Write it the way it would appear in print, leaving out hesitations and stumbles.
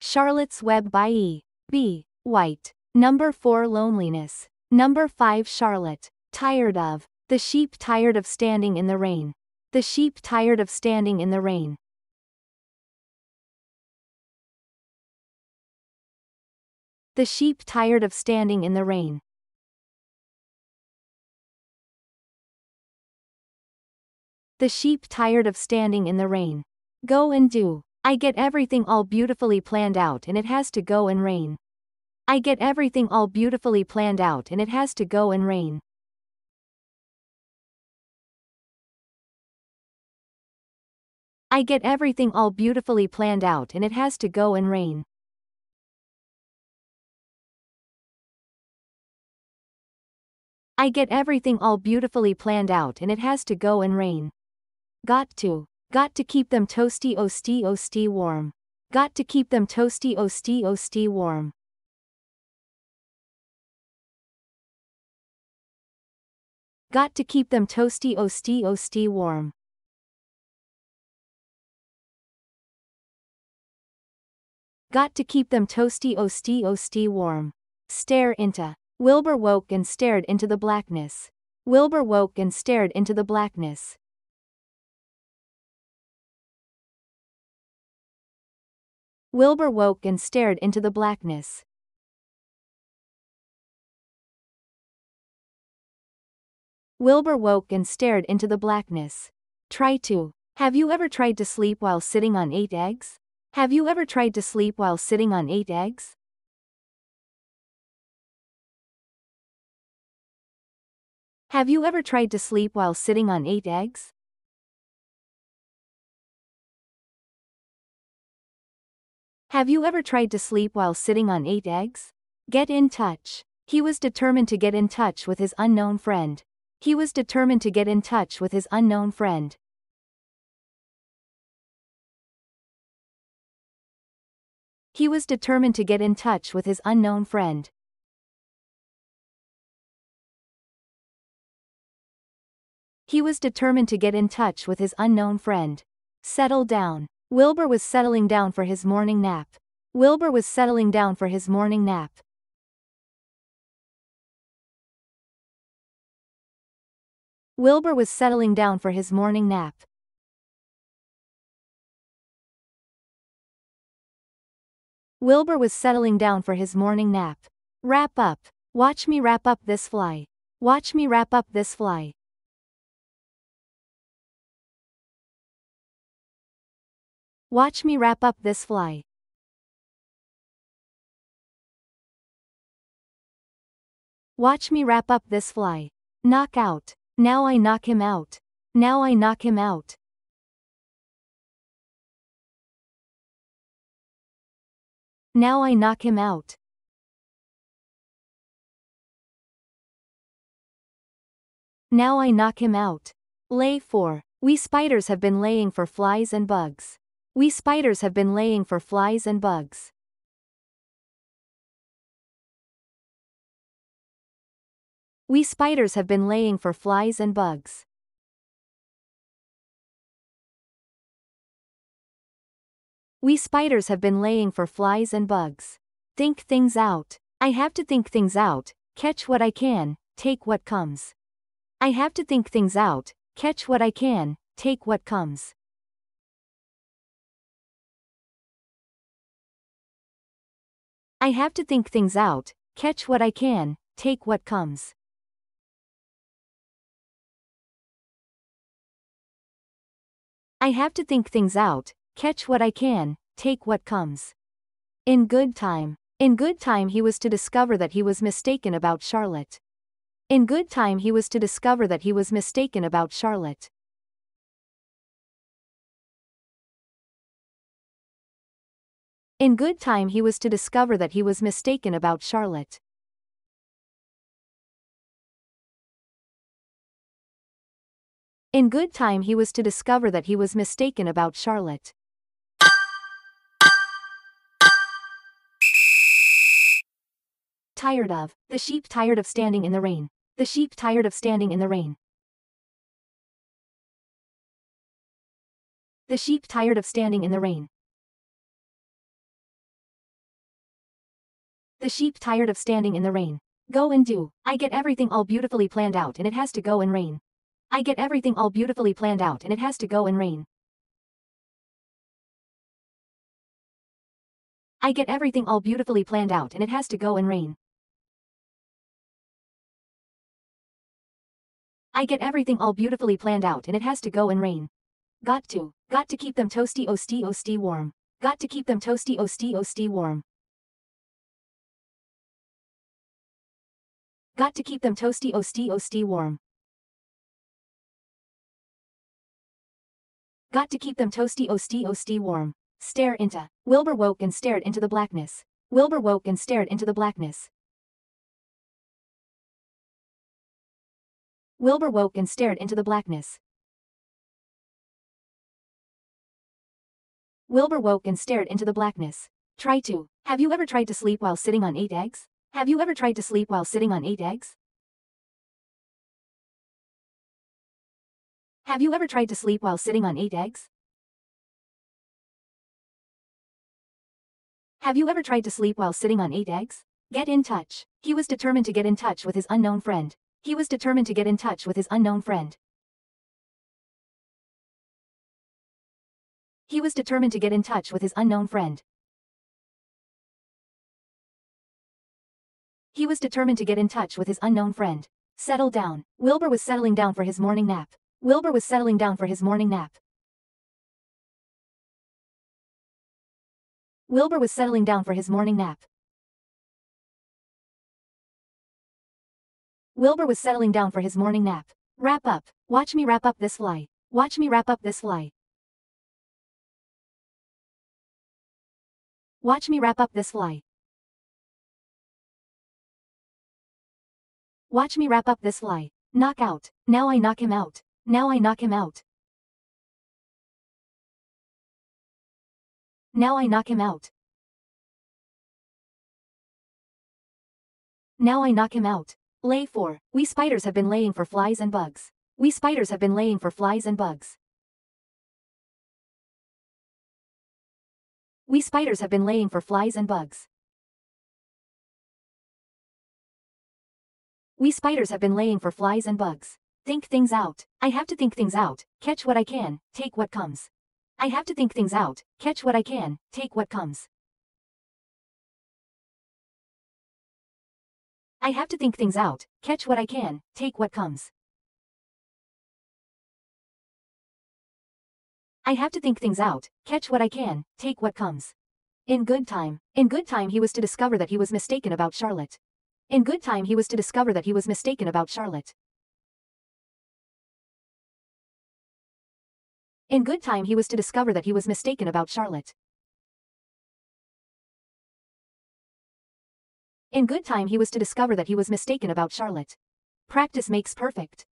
Charlotte's Web by E. B. White. Number 4 Loneliness. Number 5 Charlotte. Tired of. The sheep tired of standing in the rain. The sheep tired of standing in the rain. The sheep tired of standing in the rain. The sheep tired of standing in the rain. Go and do. I get everything all beautifully planned out and it has to go and rain. I get everything all beautifully planned out and it has to go and rain. I get everything all beautifully planned out and it has to go and rain. I get everything all beautifully planned out and it has to go and rain. Got to keep them toasty warm. Got to keep them toasty warm. Got to keep them toasty warm. Got to keep them toasty warm. Stare into. Wilbur woke and stared into the blackness. Wilbur woke and stared into the blackness. Wilbur woke and stared into the blackness. Wilbur woke and stared into the blackness. Try to. Have you ever tried to sleep while sitting on 8 eggs? Have you ever tried to sleep while sitting on 8 eggs? Have you ever tried to sleep while sitting on 8 eggs? Have you ever tried to sleep while sitting on 8 eggs? Get in touch. He was determined to get in touch with his unknown friend. He was determined to get in touch with his unknown friend. He was determined to get in touch with his unknown friend. He was determined to get in touch with his unknown friend. Settle down. Wilbur was settling down for his morning nap. Wilbur was settling down for his morning nap. Wilbur was settling down for his morning nap. Wilbur was settling down for his morning nap. Wrap up. Watch me wrap up this fly. Watch me wrap up this fly. Watch me wrap up this fly. Watch me wrap up this fly. Knock out. Now I knock him out. Now I knock him out. Now I knock him out. Now I knock him out. Lay for. We spiders have been laying for flies and bugs. We spiders have been laying for flies and bugs. We spiders have been laying for flies and bugs. We spiders have been laying for flies and bugs. Think things out. I have to think things out, catch what I can, take what comes. I have to think things out, catch what I can, take what comes. I have to think things out, catch what I can, take what comes. I have to think things out, catch what I can, take what comes. In good time. In good time he was to discover that he was mistaken about Charlotte. In good time he was to discover that he was mistaken about Charlotte. In good time he was to discover that he was mistaken about Charlotte. In good time he was to discover that he was mistaken about Charlotte. Tired of. The sheep tired of standing in the rain. The sheep tired of standing in the rain. The sheep tired of standing in the rain. The sheep tired of standing in the rain. Go and do. I get everything all beautifully planned out and it has to go and rain. I get everything all beautifully planned out and it has to go and rain. I get everything all beautifully planned out and it has to go and rain. I get everything all beautifully planned out and it has to go and rain. Got to keep them toasty warm. Got to keep them toasty warm. Got to keep them toasty warm. Got to keep them toasty warm. Stare into. Wilbur woke and stared into the blackness. Wilbur woke and stared into the blackness. Wilbur woke and stared into the blackness. Wilbur woke and stared into the blackness. Try to. Have you ever tried to sleep while sitting on 8 eggs? Have you ever tried to sleep while sitting on 8 eggs? Have you ever tried to sleep while sitting on 8 eggs? Have you ever tried to sleep while sitting on 8 eggs? Get in touch. He was determined to get in touch with his unknown friend. He was determined to get in touch with his unknown friend. He was determined to get in touch with his unknown friend. He was determined to get in touch with his unknown friend. Settle down. Wilbur was settling down for his morning nap. Wilbur was settling down for his morning nap. Wilbur was settling down for his morning nap. Wilbur was settling down for his morning nap. Wrap up. Watch me wrap up this fly. Watch me wrap up this fly. Watch me wrap up this fly. Watch me wrap up this fly. Knock out. Now I knock him out. Now I knock him out. Now I knock him out. Now I knock him out. Lay for. We spiders have been laying for flies and bugs. We spiders have been laying for flies and bugs. We spiders have been laying for flies and bugs. We spiders have been laying for flies and bugs. Think things out. I have to think things out. Catch what I can, take what comes. I have to think things out. Catch what I can, take what comes. I have to think things out. Catch what I can, take what comes. I have to think things out. Catch what I can, take what comes. In good time. In good time he was to discover that he was mistaken about Charlotte. In good time he was to discover that he was mistaken about Charlotte. In good time he was to discover that he was mistaken about Charlotte. In good time he was to discover that he was mistaken about Charlotte. Practice makes perfect.